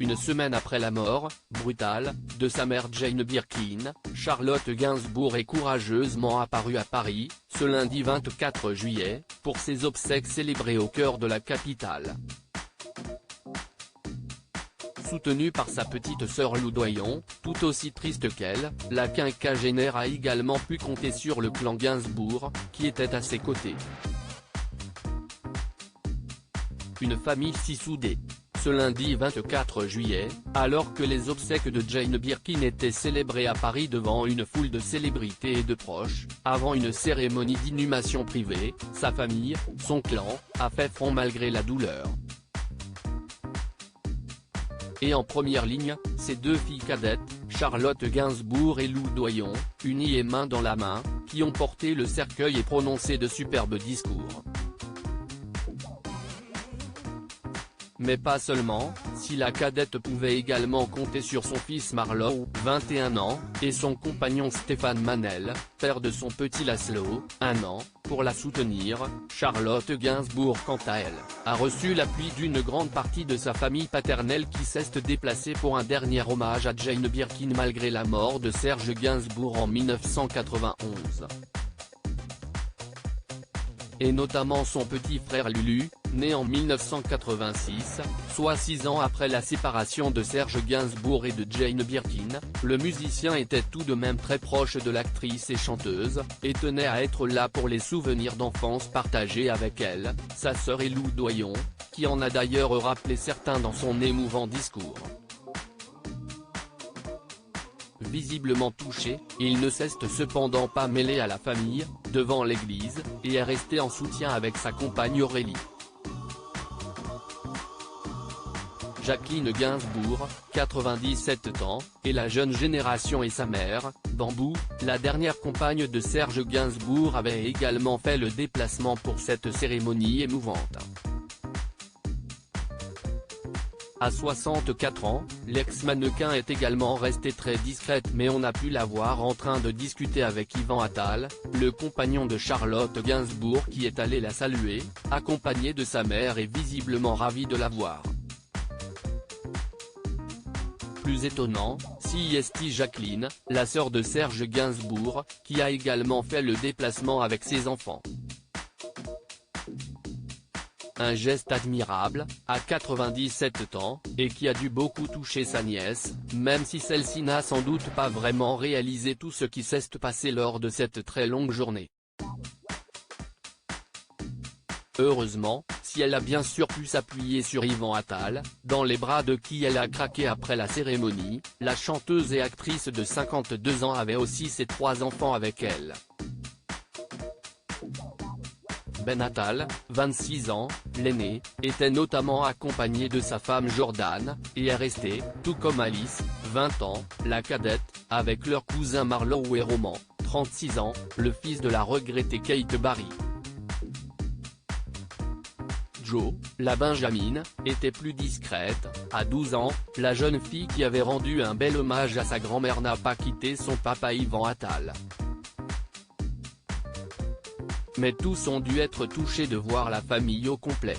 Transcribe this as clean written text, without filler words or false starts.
Une semaine après la mort, brutale, de sa mère Jane Birkin, Charlotte Gainsbourg est courageusement apparue à Paris, ce lundi 24 juillet, pour ses obsèques célébrées au cœur de la capitale. Soutenue par sa petite sœur Lou Doyon, tout aussi triste qu'elle, la quinquagénaire a également pu compter sur le clan Gainsbourg, qui était à ses côtés. Une famille si soudée. Ce lundi 24 juillet, alors que les obsèques de Jane Birkin étaient célébrées à Paris devant une foule de célébrités et de proches, avant une cérémonie d'inhumation privée, sa famille, son clan, a fait front malgré la douleur. Et en première ligne, ses deux filles cadettes, Charlotte Gainsbourg et Lou Doyon, unies et main dans la main, qui ont porté le cercueil et prononcé de superbes discours. Mais pas seulement, si la cadette pouvait également compter sur son fils Marlon, 21 ans, et son compagnon Stéphane Manel, père de son petit Laszlo, 1 an, pour la soutenir. Charlotte Gainsbourg quant à elle, a reçu l'appui d'une grande partie de sa famille paternelle qui s'est déplacée pour un dernier hommage à Jane Birkin malgré la mort de Serge Gainsbourg en 1991. Et notamment son petit frère Lulu, né en 1986, soit 6 ans après la séparation de Serge Gainsbourg et de Jane Birkin. Le musicien était tout de même très proche de l'actrice et chanteuse, et tenait à être là pour les souvenirs d'enfance partagés avec elle, sa sœur et Lou Doyon, qui en a d'ailleurs rappelé certains dans son émouvant discours. Visiblement touché, il ne s'est cependant pas mêlé à la famille, devant l'église, et est resté en soutien avec sa compagne Aurélie. Jacqueline Gainsbourg, 97 ans, et la jeune génération et sa mère, Bambou, la dernière compagne de Serge Gainsbourg avait également fait le déplacement pour cette cérémonie émouvante. À 64 ans, l'ex-mannequin est également restée très discrète mais on a pu la voir en train de discuter avec Yvan Attal, le compagnon de Charlotte Gainsbourg qui est allé la saluer, accompagné de sa mère et visiblement ravi de la voir. Plus étonnant, si est Jacqueline, la sœur de Serge Gainsbourg, qui a également fait le déplacement avec ses enfants. Un geste admirable, à 97 ans, et qui a dû beaucoup toucher sa nièce, même si celle-ci n'a sans doute pas vraiment réalisé tout ce qui s'est passé lors de cette très longue journée. Heureusement, si elle a bien sûr pu s'appuyer sur Yvan Attal, dans les bras de qui elle a craqué après la cérémonie, la chanteuse et actrice de 52 ans avait aussi ses 3 enfants avec elle. Ben Attal, 26 ans, l'aîné, était notamment accompagné de sa femme Jordan, et est resté, tout comme Alice, 20 ans, la cadette, avec leur cousin Marlon et Roman, 36 ans, le fils de la regrettée Kate Barry. Jo, la Benjamine, était plus discrète. À 12 ans, la jeune fille qui avait rendu un bel hommage à sa grand-mère n'a pas quitté son papa Yvan Attal. Mais tous ont dû être touchés de voir la famille au complet.